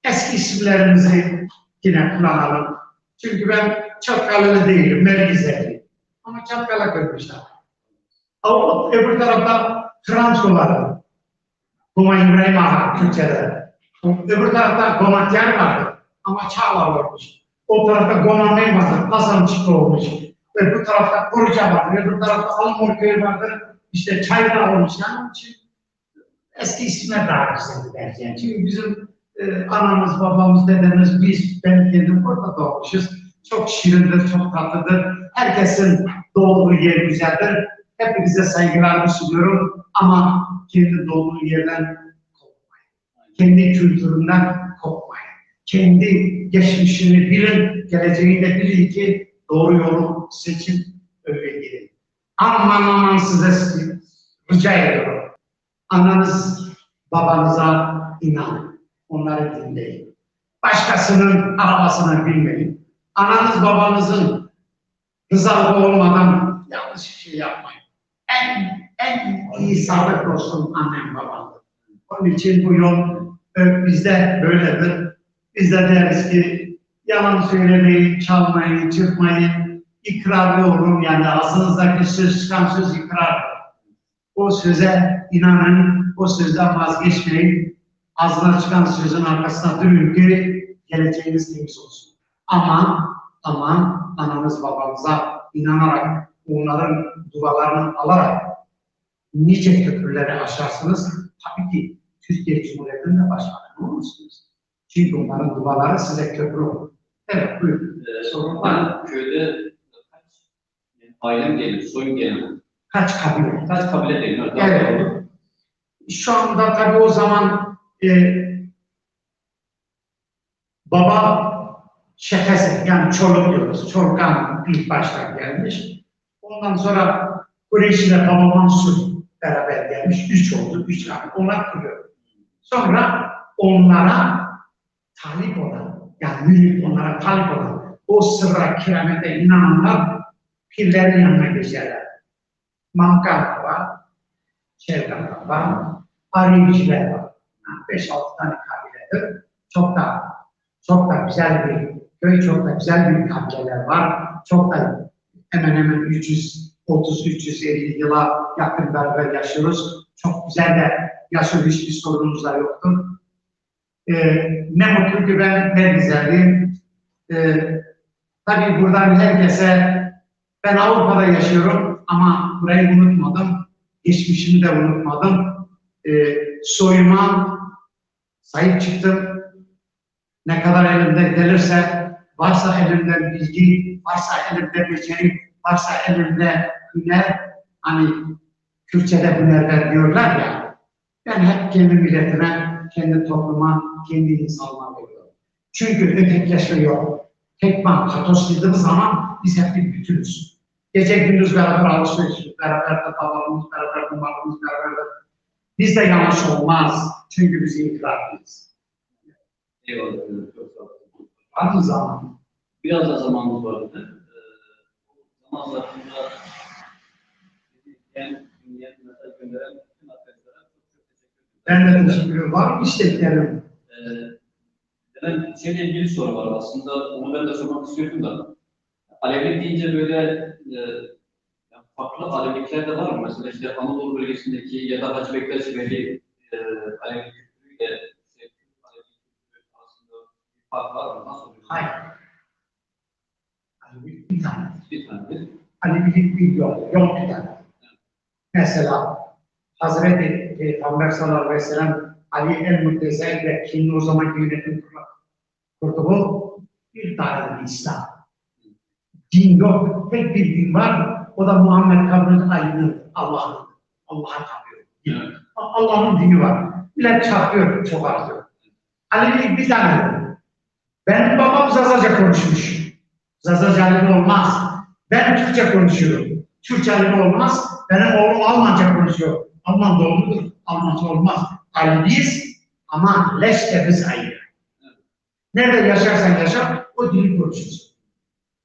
Eski isimlerimizi yine kullanalım. Çünkü ben Çatkalalı değilim, Mergizer'liyim. Ama Çatkala koymuşlar. Öbür tarafta Kırançoğlu var. Goma İbrahim Ağa Türkçe'de. Öbür tarafta Gomatyer vardı. Ama Çağlar olmuş. O tarafta Goma Mey vardı. Kazançıklı olmuş. Öbür tarafta Koruca vardı. Öbür tarafta Almorköy vardı. İşte Çaydağ olmuş. Yani onun için eski isimler daha güzeldi belki. Yani çünkü bizim anamız, babamız, dedemiz, ben kendim orada doğmuşuz. Çok şirindir, çok tatlıdır. Herkesin doğduğu yer güzeldir. Hepinize saygılarımı sunuyorum. Ama kendi doğduğu yerden kopmayın. Kendi kültüründen kopmayın. Kendi geçmişini bilin, geleceğini de bilin ki doğru yolu seçin, öyle gidin. Aman size rica ediyorum. Ananız, babanıza inanın. Onları dinleyin. Başkasının arabasını bilmeyin. Ananız, babanızın rızalığı olmadan yanlış bir şey yapmayın. En iyi sağlık dostum annem babamdır. Onun için bu yol bizde böyledir. Biz de deriz ki yalan söylemeyin, çalmayın, çırpmayın. İkrarlı olun, yani ağzınızdaki söz çıkan söz ikrar. O söze inanın, o sözden vazgeçmeyin. Ağzına çıkan sözün arkasına durun ki geleceğiniz temiz olsun. Aman ananız babanıza inanarak, onların dualarını alarak nice köprüleri aşarsınız. Tabii ki Türkiye Cumhuriyeti'nde başbakan olursunuz. Çünkü onların duaları size köprü olur. Evet, buyurun. Sorun var. Köyde kaç ailem gelir, soyum gelir. Kaç kabile? Kaç kabile değil. Evet. Şu anda tabii o zaman baba şehese, yani Çoluk diyoruz. Çolkan ilk başta gelmiş. Ondan sonra Kureyş ile Baba Mansur beraber gelmiş. 3 oldu, 3 yani onlar kuruyor. Sonra onlara talip olan, yani mürit onlara talip olan, o sırra kiramete inananlar pirlerin yanına geçerler. Mankan var, Çevren var, Ariyiciler var. Yani 5-6 tane kabiledir. Çok da güzel bir köy, çok da güzel bir kabileler var. Çok da hemen 330-350 yıla yakın beraber yaşıyoruz. Çok güzel de yaşıyoruz, hiçbir sorunumuz da yoktur. Ne mutlu ki ben güzelim. Tabii buradan herkese, ben Avrupa'da yaşıyorum ama burayı unutmadım. Geçmişimi de unutmadım. Soyuma sahip çıktım. Ne kadar elimde gelirse, varsa elimde bilgi, varsa elimde beceri, varsa elimde hüner, hani Kürtçe'de hünerler diyorlar ya, ben hep kendi milletime, kendi topluma, kendi insanıma veriyorum. Çünkü ötekileşme yok. Tekman, katosladığımız zaman biz hep bir bütünüz. Gece gündüz beraber alışveriş, beraber de tabanımız, beraber de malımız, beraber de. Bizde yanlış olmaz. Çünkü biz inkılaplıyız. Eyvallah. Çok sağ olun. Aynı zaman. Biraz da zamanımız vardı. Zaman zarfında dinleyen mesaj gönderen bütün arkadaşlara çok teşekkür ederim. Ben de teşekkür ederim. Var mı isteklerim? Ben şeyle ilgili soru var aslında. Onu ben de sormak istiyordum da. Alevi deyince böyle farklı Alevilikler de var mı? Mesela işte Anadolu bölgesindeki ya da Hacı Bektaş Veli Alevi kültürüyle Alevi kültürü arasında bir fark var mı? Nasıl oluyor? Hayır. Alevilik bir tane. Bir tanedir. Alevilik bir yol. Yol bir tane. Mesela Hazreti Peygamber sallallahu aleyhi ve sellem Ali el-Muhtezel ve Çin'in o zamanki yönetim kurduğu bir tane İslam. Din yok. Tek bir din var. O da Muhammed kabul Ali'nin, Allah'a tapıyor. Allah'ın dini var. Millet çarpıyor, çok artıyor. Alevilik bir tane. Benim babam Zazaca konuşmuş. Zazaca Alevi olmaz. Ben Türkçe konuşuyorum. Türkçe Alevi olmaz. Benim oğlum Almanca konuşuyor. Alman doğumludur. Almanca olmaz. Aleviyiz ama leş de biz ayrı. Nerede yaşarsan yaşa, o dili konuşursun.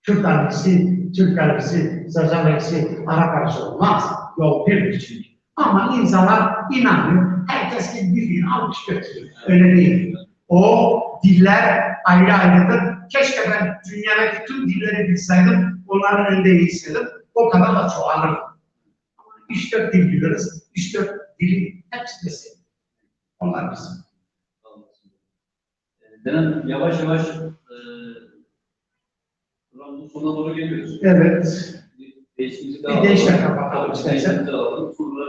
Türk Alevisi, Türk Alevisi, Zaza Alevisi, Arap Alevisi olmaz. Yol birdir çünkü. Ama insanlar inanıyor. Herkes bir dilini almış götürüyor. Öyle değil. O diller ayrı ayrıdır. Keşke ben dünyadaki tüm dilleri bilseydim, onların önünde eğilseydim, o kadar da çoğalırdım. 3-4 dil biliriz, 3-4 dili hepsi de seviyor. Onlar bizim. Denem yavaş yavaş programın sonuna doğru geliyoruz. Evet. Değişiklik Bir değişiklik kapatalım istersen. Değişiklik alalım. Sonra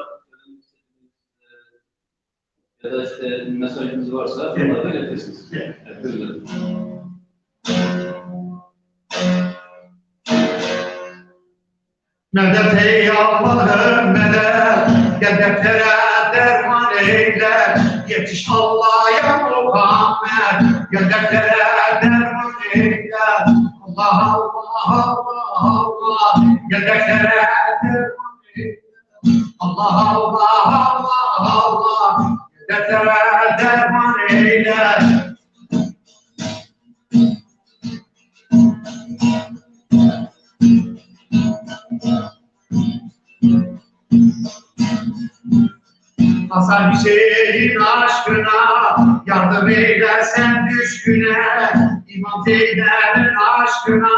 ya da işte mesajınız varsa Evet. onları da iletirsiniz. Evet. Evet, buyurun. Medet ey Allah'ım medet, gedeflere derman eyle. Yetiş Allah'a Muhammed, gedeflere derman eyle. Allah Allah Allah Allah, gedeflere derman eyle. Allah Allah Allah Allah, gedeflere derman eyle. Hasan Hüseyin aşkına yardım eylersen düşküne, İmam Zeynep'in aşkına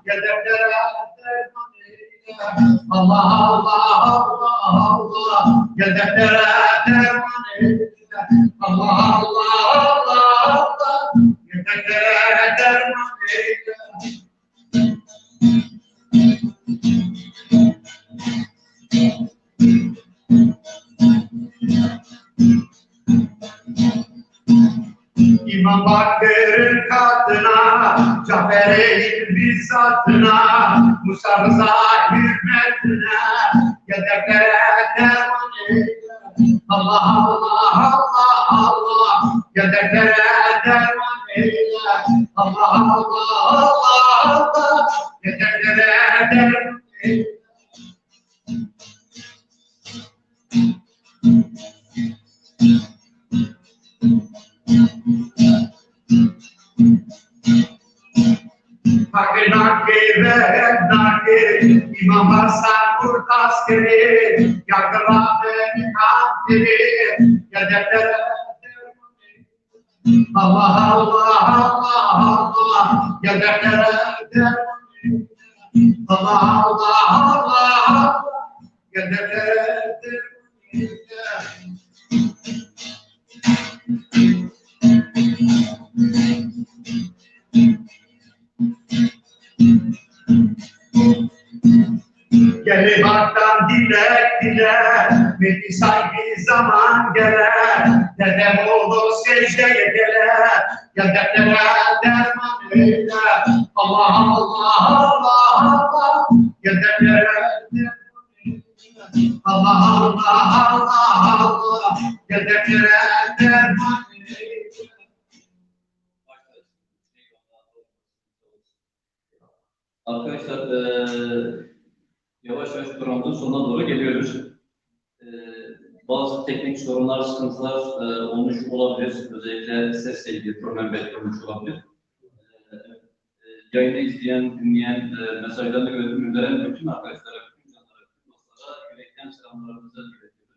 hedeflere derman eyle. Allah Allah Allah Allah, hedeflere derman eyle. Allah Allah Allah Allah, hedeflere derman eyle. İmam Bakır'ın katına, Cafer'in bizzatına, Musa Rıza hürmetine, hedeflere derman eyle. Allah Allah Allah Allah, hedeflere derman eyle. Allah Allah Allah Allah, hedeflere derman eyle. Hakkı nakir ve nakir, İmam Hasan Kurtaskeri, yargılandı katiri, hedeflere Allah Allah Allah Allah, hedeflere Allah Allah Allah Allah, hedeflere Gelir haktan dilek dile, belki sanki zaman gelir. Dedem oğlu secdeye gelir, hedeflere derman eyle. Allah Allah Allah Allah, hedeflere derman eyle. Allah Allah Allah Allah, hedeflere derman eyle. Arkadaşlar yavaş yavaş programın sonuna doğru geliyoruz. Bazı teknik sorunlar, sıkıntılar olmuş olabilir. Özellikle sesle ilgili problem belki olmuş olabilir. Yayını izleyen, dinleyen, mesajlarını gönderen bütün arkadaşlara, bütün canlara, bütün dostlara yürekten selamlarımızı iletiyoruz.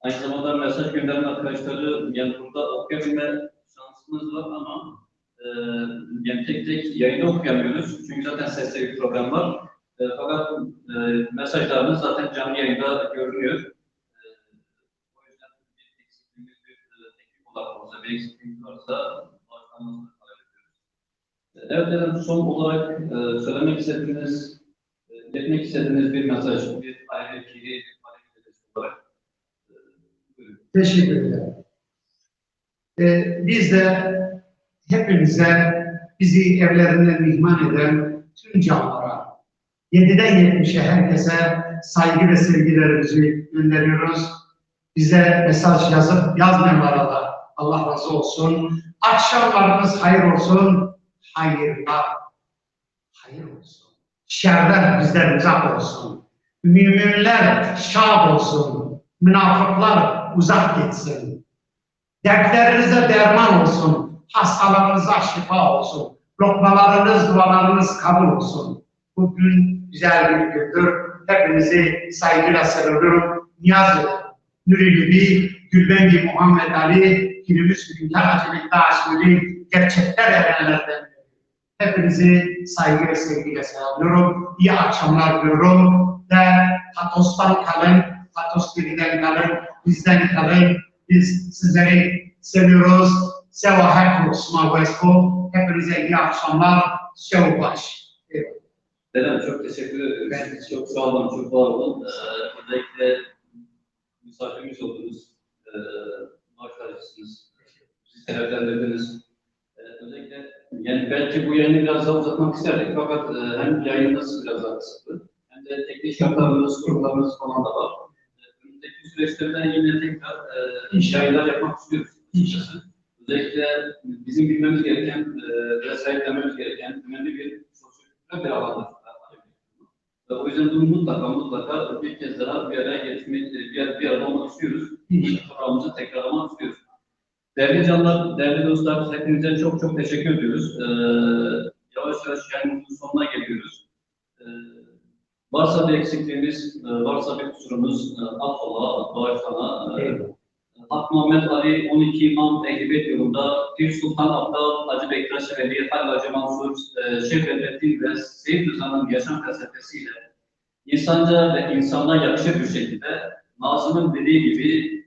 Aynı zamanda mesaj gönderen arkadaşları yani burada okuyabilme şansımız var ama yani tek tek yayını okuyamıyoruz. Çünkü zaten sesle bir problem var. Fakat mesajlarımız zaten canlı yayında görünüyor. O yüzden bir eksikliğimiz, bir teknik olarak olsa, bir eksikliğimiz varsa başkanımızla paylaşıyoruz. Evet, efendim, son olarak söylemek istediğiniz, iletmek istediğiniz bir mesaj, bir ayrı fikri, bir ayrı olarak buyurun. Teşekkür ederim. Biz de hepinize, bizi evlerinden mihman eden tüm canlara, 7'den 70'e herkese saygı ve sevgilerimizi gönderiyoruz. Bize mesaj yazıp yazmayanlara da Allah razı olsun. Akşamlarınız hayır olsun. Hayırlar. Hayır olsun. Şerden bizden uzak olsun. Müminler şad olsun. Münafıklar uzak gitsin. Dertlerinize derman olsun. Hastalarınıza şifa olsun. Lokmalarınız, dualarınız kabul olsun. Bugün güzel bir gündür. Hepinizi saygıyla seviyorum. Niyaz ediyorum. Nuri-Lübi, Gülbengi Muhammed Ali, günümüz dünya acilinde aşırı gerçekler erenlerden. Hepinizi saygı ve sevgiyle selamlıyorum. İyi akşamlar diyorum. Ve Patos'tan kalın, Patos TV'den kalın, bizden kalın. Biz sizleri seviyoruz. Seva Hekro Smavvesko. Hepinize iyi akşamlar. Sevbaş. Eyvallah. Dedem çok teşekkür ediyoruz. Ben Çok sağ olun, çok var olun. Özellikle misafirimiz oldunuz. Baş harcısınız. Bizi şereflendirdiniz. Özellikle yani belki bu yayını biraz daha uzatmak isterdik fakat hem yayınımız biraz daha kısıtlı hem de teknik şartlarımız, kurumlarımız falan da var. Önümüzdeki süreçlerde yine tekrar yayınlar yapmak istiyoruz. İnşallah. Özellikle bizim bilmemiz gereken ve sahiplenmemiz gereken önemli bir sosyal bir alandır. O yüzden bunu mutlaka bir kez daha bir araya getirmek, bir arada olmak istiyoruz. İlk programımızı tekrarlamak istiyoruz. Değerli canlar, değerli dostlar, hepinize çok teşekkür ediyoruz. Yavaş yavaş yayınımızın sonuna geliyoruz. Varsa bir eksikliğimiz, varsa bir kusurumuz, affola, bağışlana. Hak Muhammed Ali 12 İmam Ehli Beyt yolunda Pir Sultan Abdal Hacı Bektaş Veli Hacı Mansur Şeyh Bedrettin ve Seyyid Rıza'nın yaşam felsefesiyle insanca ve insana yakışır bir şekilde Nazım'ın dediği gibi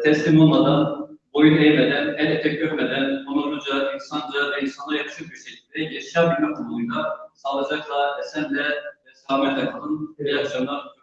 teslim olmadan, boyun eğmeden, el etek görmeden, onurluca, insanca ve insana yakışır bir şekilde yaşayabilmek umuduyla sağlıcakla, esenle ve selametle kalın. İyi akşamlar.